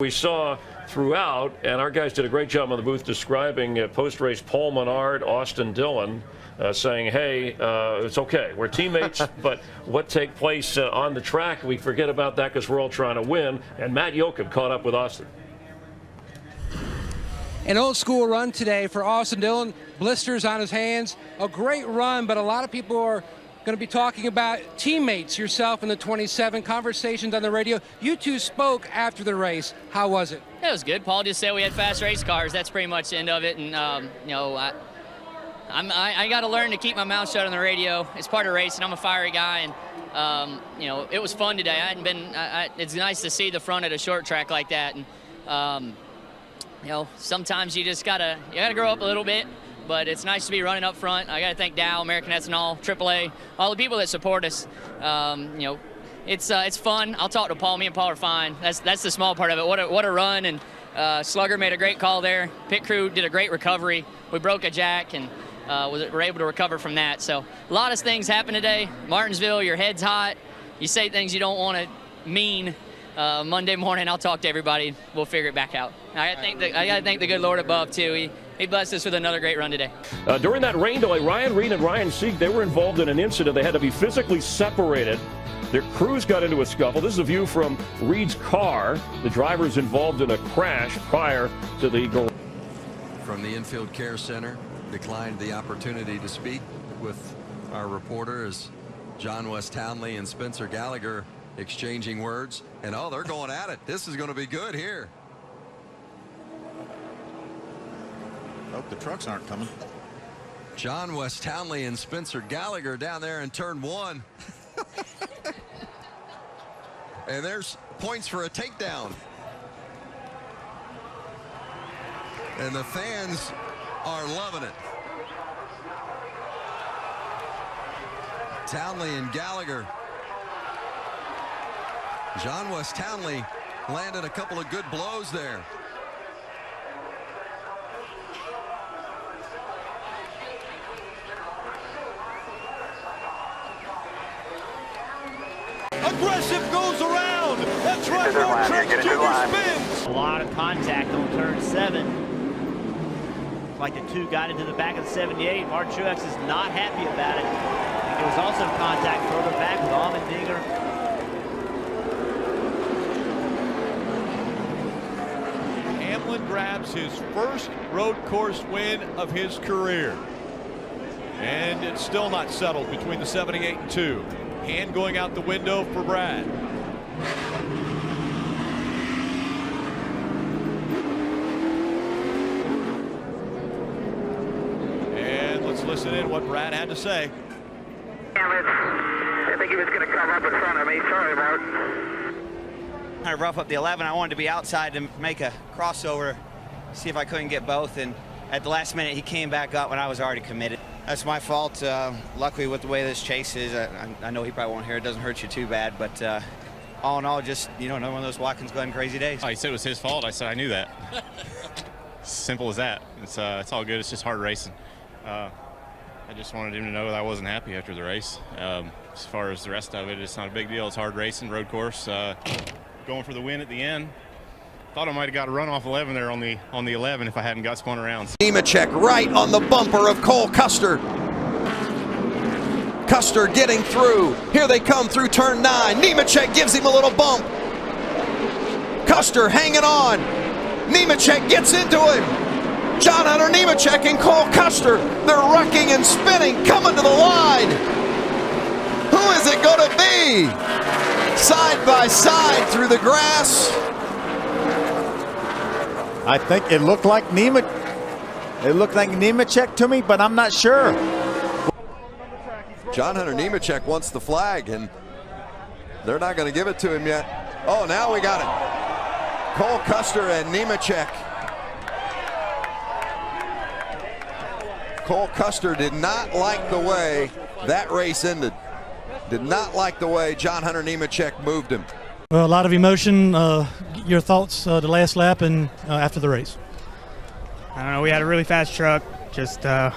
We saw throughout, and our guys did a great job on the booth describing post-race Paul Menard, Austin Dillon, saying, hey, it's okay. We're teammates, but what take place on the track, we forget about that because we're all trying to win. And Matt Yoakum caught up with Austin. An old school run today for Austin Dillon. Blisters on his hands. A great run, but a lot of people are going to be talking about teammates, yourself and the 27, Confrontations on the radio. You two spoke after the race. How was it? It was good. Paul just said we had fast race cars. That's pretty much the end of it. And, you know, I got to learn to keep my mouth shut on the radio. It's part of racing. I'm a fiery guy. And, you know, it was fun today. It's nice to see the front at a short track like that. And, you know, sometimes you just got to grow up a little bit. But it's nice to be running up front. I got to thank Dow, American Ethanol, AAA, all the people that support us. You know, it's fun. I'll talk to Paul. Me and Paul are fine. That's the small part of it. What a run! And Slugger made a great call there. Pit crew did a great recovery. We broke a jack and were able to recover from that. So a lot of things happened today. Martinsville, your head's hot. You say things you don't want to mean. Monday morning, I'll talk to everybody. We'll figure it back out. I got to thank the good Lord above too. He blessed us with another great run today. During that rain delay, Ryan Reed and Ryan Sieg, they were involved in an incident. They had to be physically separated. Their crews got into a scuffle. This is a view from Reed's car. The driver's involved in a crash prior to the goal. From the Infield Care Center, declined the opportunity to speak with our reporter as John West Townley and Spencer Gallagher exchanging words. And oh, they're going at it. This is going to be good here. Hope the trucks aren't coming. John West Townley and Spencer Gallagher down there in turn one. And there's points for a takedown. And the fans are loving it. Townley and Gallagher. John West Townley landed a couple of good blows there. Aggressive goes around. That's right. Mark Truex Jr. spins. A lot of contact on turn 7. Like the two got into the back of the 78. Mark Truex is not happy about it. There was also contact further back with Allmendinger. Hamlin grabs his first road course win of his career. And it's still not settled between the 78 and 2. Hand going out the window for Brad. And let's listen in what Brad had to say. I think he was going to come up in front of me. Sorry, Mark. I rough up the 11. I wanted to be outside to make a crossover, see if I couldn't get both. And at the last minute, he came back up when I was already committed. That's my fault. Luckily, with the way this chase is, I know he probably won't hear it. Doesn't hurt you too bad, but all in all, just another one of those Watkins Glen crazy days. He said it was his fault. I said I knew that. Simple as that. It's all good. It's just hard racing. I just wanted him to know that I wasn't happy after the race. As far as the rest of it, it's not a big deal. It's hard racing, road course. Going for the win at the end. Thought I might have got a run off 11 there on the 11 if I hadn't got spun around. Nemechek right on the bumper of Cole Custer. Custer getting through. Here they come through turn 9. Nemechek gives him a little bump. Custer hanging on. Nemechek gets into him. John Hunter Nemechek and Cole Custer. They're wrecking and spinning, coming to the line. Who is it going to be? Side by side through the grass. I think it looked like Nemechek to me, but I'm not sure. John Hunter Nemechek wants the flag, and they're not going to give it to him yet. Oh, now we got it. Cole Custer and Nemechek. Cole Custer did not like the way that race ended. Did not like the way John Hunter Nemechek moved him. Well, a lot of emotion. Your thoughts the last lap and after the race? I don't know. We had a really fast truck. Just got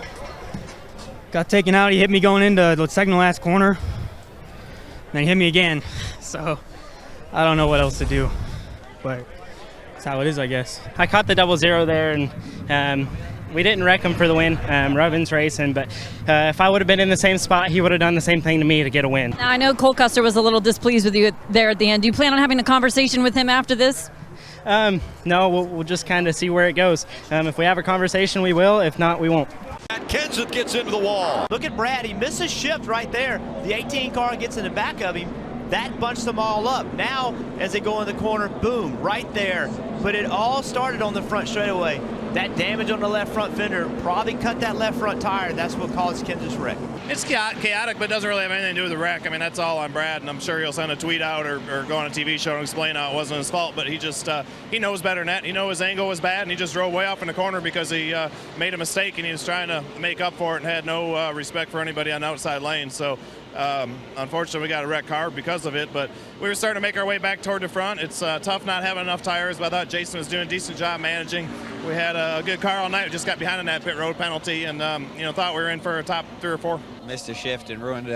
taken out. He hit me going into the second to last corner. Then he hit me again. So I don't know what else to do. But That's how it is, I guess. I caught the 0-0 there, and we didn't wreck him for the win. Robin's racing, but if I would have been in the same spot, he would have done the same thing to me to get a win. Now, I know Cole Custer was a little displeased with you there at the end. Do you plan on having a conversation with him after this? No, we'll just kind of see where it goes. If we have a conversation, we will. If not, we won't. Kenseth gets into the wall. Look at Brad. He misses shift right there. The 18 car gets in the back of him. That bunched them all up. Now, as they go in the corner, boom, right there. But it all started on the front straightaway. That damage on the left front fender probably cut that left front tire. That's what caused Kenseth's wreck. It's chaotic, but it doesn't really have anything to do with the wreck. I mean, that's all on Brad, and I'm sure he'll send a tweet out or go on a TV show and explain how it wasn't his fault. But he just he knows better than that. He knows his angle was bad, and he just drove way off in the corner because he made a mistake, and he was trying to make up for it and had no respect for anybody on the outside lane. So unfortunately, we got a wrecked car because of it, but we were starting to make our way back toward the front. It's tough not having enough tires, but I thought Jason was doing a decent job managing. We had a good car all night. We just got behind in that pit road penalty, and thought we were in for a top 3 or 4. Missed a shift and ruined,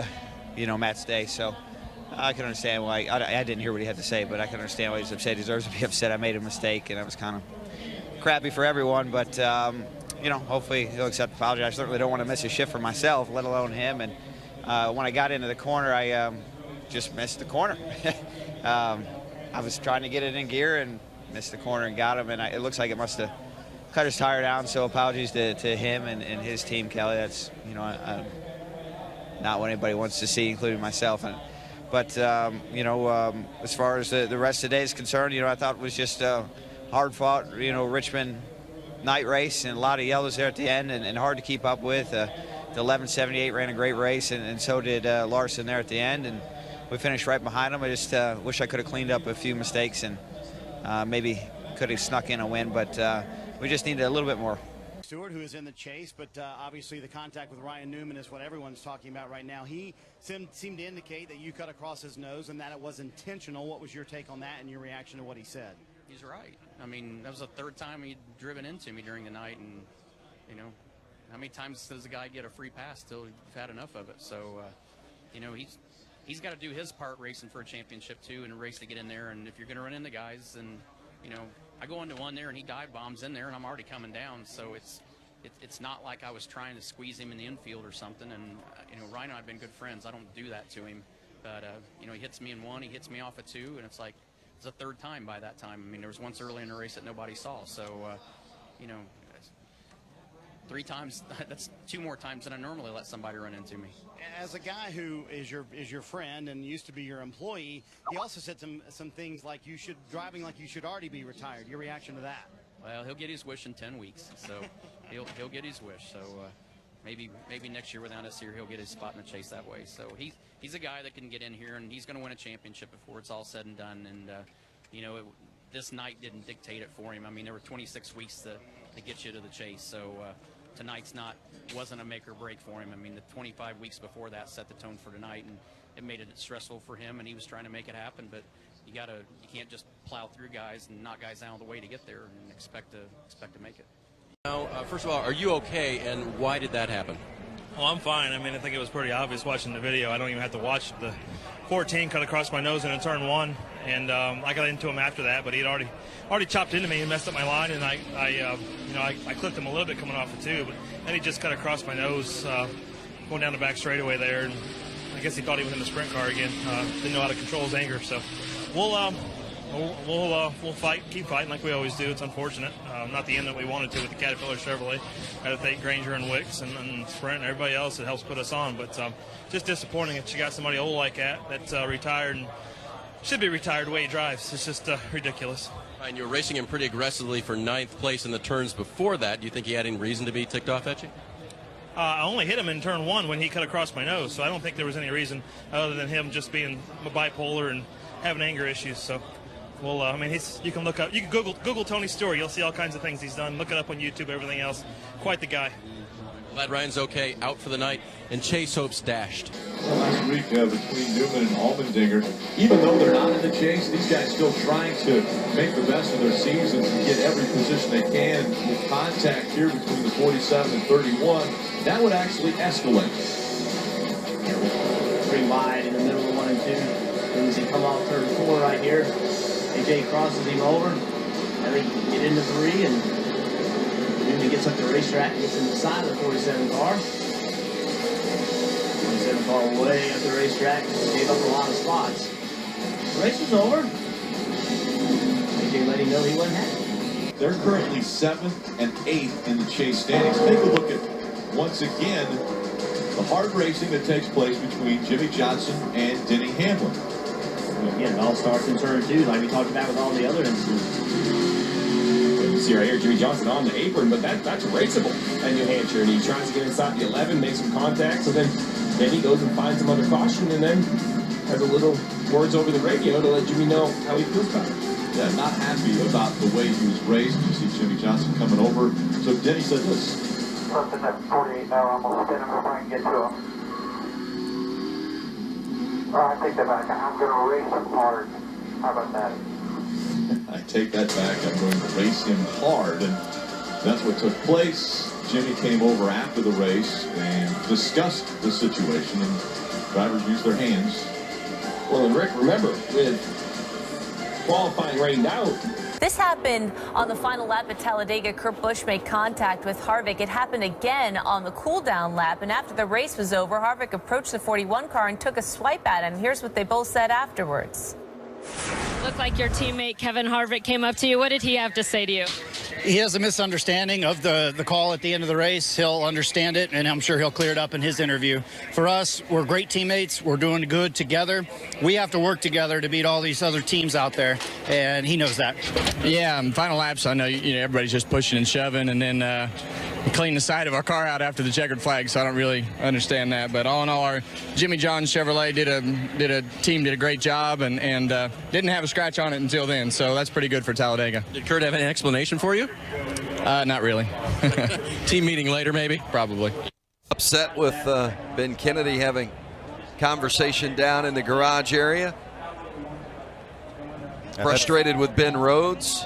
Matt's day. So I can understand why. I didn't hear what he had to say, but I can understand why he's upset. He deserves to be upset. I made a mistake, and it was kind of crappy for everyone. But hopefully he'll accept the apology. I certainly don't want to miss a shift for myself, let alone him. And when I got into the corner, I just missed the corner. I was trying to get it in gear and missed the corner and got him. And it looks like it must have cut his tire down. So apologies to him and his team, Kelly. That's not what anybody wants to see, including myself. But as far as the rest of the day is concerned, I thought it was just a hard-fought, Richmond night race, and a lot of yellows there at the end, and hard to keep up with. The 1178 ran a great race, and so did Larson there at the end, and we finished right behind him. I just wish I could have cleaned up a few mistakes and maybe could have snuck in a win, but we just needed a little bit more. Stewart, who is in the chase, but obviously the contact with Ryan Newman is what everyone's talking about right now. He seemed to indicate that you cut across his nose and that it was intentional. What was your take on that and your reaction to what he said? He's right. I mean, that was the 3rd time he'd driven into me during the night, and, how many times does a guy get a free pass till you've had enough of it? So, he's got to do his part racing for a championship, too, and a race to get in there. And if you're going to run into guys, then, I go into one there and he dive bombs in there and I'm already coming down. So it's not like I was trying to squeeze him in the infield or something. And, Ryan and I have been good friends. I don't do that to him. But, he hits me in 1, he hits me off at 2, and it's like it's the 3rd time by that time. I mean, there was once early in the race that nobody saw. So, 3 times, that's 2 more times than I normally let somebody run into me. As a guy who is your friend and used to be your employee, he also said some things like driving like you should already be retired. Your reaction to that? Well, he'll get his wish in 10 weeks, so he'll get his wish. So maybe next year without us here, he'll get his spot in the chase that way. So he's a guy that can get in here, and he's going to win a championship before it's all said and done. And this night didn't dictate it for him. I mean, there were 26 weeks to get you to the chase. So tonight's wasn't a make or break for him. I mean, the 25 weeks before that set the tone for tonight, and it made it stressful for him, and he was trying to make it happen. But you can't just plow through guys and knock guys out of the way to get there and expect to make it. Now, first of all, are you okay, and why did that happen? Well, I'm fine. I mean, I think it was pretty obvious watching the video. I don't even have to watch the 14 cut across my nose in turn 1, and I got into him after that, but he'd already chopped into me and messed up my line, and I clipped him a little bit coming off the 2, but then he just cut across my nose going down the back straightaway there, and I guess he thought he was in the sprint car again. Didn't know how to control his anger, so we'll fight, keep fighting like we always do. It's unfortunate. Not the end that we wanted to with the Caterpillar Chevrolet. Had to thank Granger and Wicks and Sprint and everybody else that helps put us on. But just disappointing that you got somebody old like that's retired and should be retired the way he drives. It's just ridiculous. And you were racing him pretty aggressively for 9th place in the turns before that. Do you think he had any reason to be ticked off at you? I only hit him in turn 1 when he cut across my nose, so I don't think there was any reason other than him just being bipolar and having anger issues. So, well, I mean, you can look up, you can Google Tony's story. You'll see all kinds of things he's done. Look it up on YouTube, everything else. Quite the guy. Glad Ryan's okay, out for the night, and Chase Hope's dashed. Last week between Newman and Allmendinger, even though they're not in the chase, these guys still trying to make the best of their seasons and get every position they can. With contact here between the 47 and 31, that would actually escalate. Pretty wide in the middle of 1 and 2. As soon as he come off turn 4 right here, AJ crosses him over. They get into 3, and Newman gets up the racetrack, gets in the side of the 47 car. 47 car way up the racetrack, gave up a lot of spots. The race was over. AJ let him know he wasn't happy. They're currently 7th and 8th in the chase standings. Take a look at, once again, the hard racing that takes place between Jimmy Johnson and Denny Hamlin. Again, it all starts in turn 2, like we talked about with all the other incidents. You see right here, Jimmy Johnson on the apron, but that's raceable at New Hampshire, and he tries to get inside the 11, make some contact, so then he goes and finds some other caution, and then has a little words over the radio to let Jimmy know how he feels about it. Yeah, not happy about the way he was raised. You see Jimmy Johnson coming over. So Denny said this. Something at 48 now, almost 10 minutes, I can get to him. I take that back. I'm going to race him hard. How about that? I take that back. I'm going to race him hard. And that's what took place. Jimmy came over after the race and discussed the situation, and drivers used their hands. Well, and Rick, remember, with qualifying rained out. This happened on the final lap at Talladega. Kurt Busch made contact with Harvick. It happened again on the cool-down lap, and after the race was over, Harvick approached the 41 car and took a swipe at him. Here's what they both said afterwards. Looked like your teammate Kevin Harvick came up to you. What did he have to say to you? He has a misunderstanding of the call at the end of the race. He'll understand it, and I'm sure he'll clear it up in his interview. For us, we're great teammates. We're doing good together. We have to work together to beat all these other teams out there, and he knows that. Yeah, final laps, I know everybody's just pushing and shoving, and then clean the side of our car out after the checkered flag, so I don't really understand that. But all in all, our Jimmy John Chevrolet did a great job, and didn't have a scratch on it until then, so that's pretty good for Talladega. Did Kurt have any explanation for you? Not really. Team meeting later, maybe? Probably. Upset with Ben Kennedy having conversation down in the garage area. Frustrated with Ben Rhodes.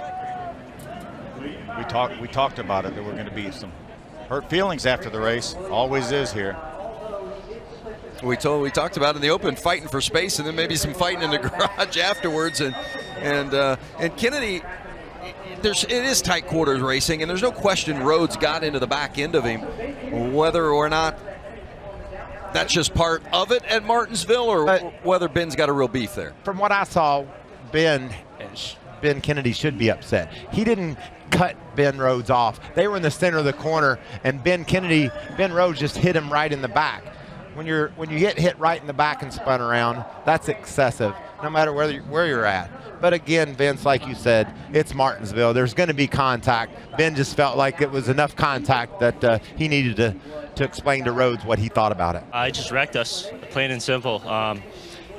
We talked about it. There were going to be some hurt feelings after the race. Always is here. We talked about in the open, fighting for space, and then maybe some fighting in the garage afterwards. And Kennedy, it is tight quarters racing, and there's no question Rhodes got into the back end of him. Whether or not that's just part of it at Martinsville, or whether Ben's got a real beef there. From what I saw, Ben Kennedy should be upset. He didn't cut Ben Rhodes off. They were in the center of the corner, and Ben Rhodes just hit him right in the back. When you get hit right in the back and spun around, that's excessive, no matter where you're at. But again, Vince, like you said, it's Martinsville. There's going to be contact. Ben just felt like it was enough contact that he needed to explain to Rhodes what he thought about it. He just wrecked us, plain and simple.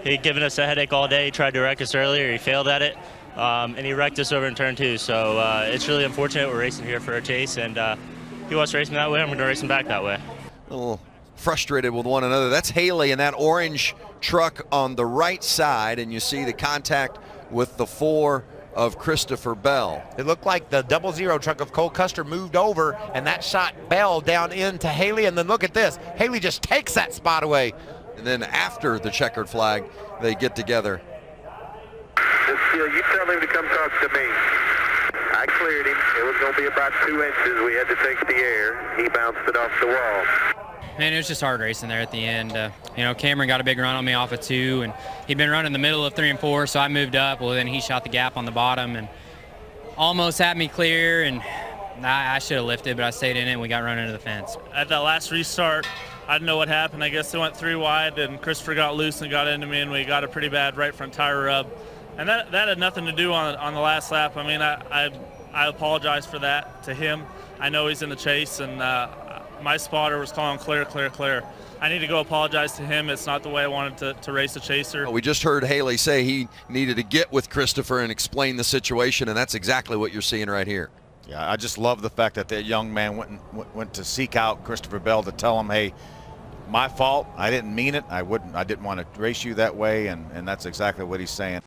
He'd given us a headache all day. He tried to wreck us earlier. He failed at it, and he wrecked us over in turn 2. So it's really unfortunate. We're racing here for a chase, and he wants to race me that way. I'm going to race him back that way. A little frustrated with one another. That's Haley in that orange truck on the right side, and you see the contact with the 4 of Christopher Bell. It looked like the 00 truck of Cole Custer moved over, and that shot Bell down into Haley, and then look at this. Haley just takes that spot away. And then after the checkered flag, they get together. You tell him to come talk to me. I cleared him. It was going to be about 2 inches. We had to take the air. He bounced it off the wall. Man, it was just hard racing there at the end. Cameron got a big run on me off of 2, and he'd been running the middle of 3 and 4, so I moved up. Well, then he shot the gap on the bottom and almost had me clear, and I should have lifted, but I stayed in it, and we got run into the fence. At that last restart, I didn't know what happened. I guess they went 3 wide, and Christopher got loose and got into me, and we got a pretty bad right front tire rub. And that had nothing to do on the last lap. I mean, I apologize for that to him. I know he's in the chase, and my spotter was calling clear, clear, clear. I need to go apologize to him. It's not the way I wanted to race a chaser. We just heard Haley say he needed to get with Christopher and explain the situation, and that's exactly what you're seeing right here. Yeah, I just love the fact that that young man went to seek out Christopher Bell to tell him, hey, my fault. I didn't mean it. I didn't want to race you that way, and that's exactly what he's saying.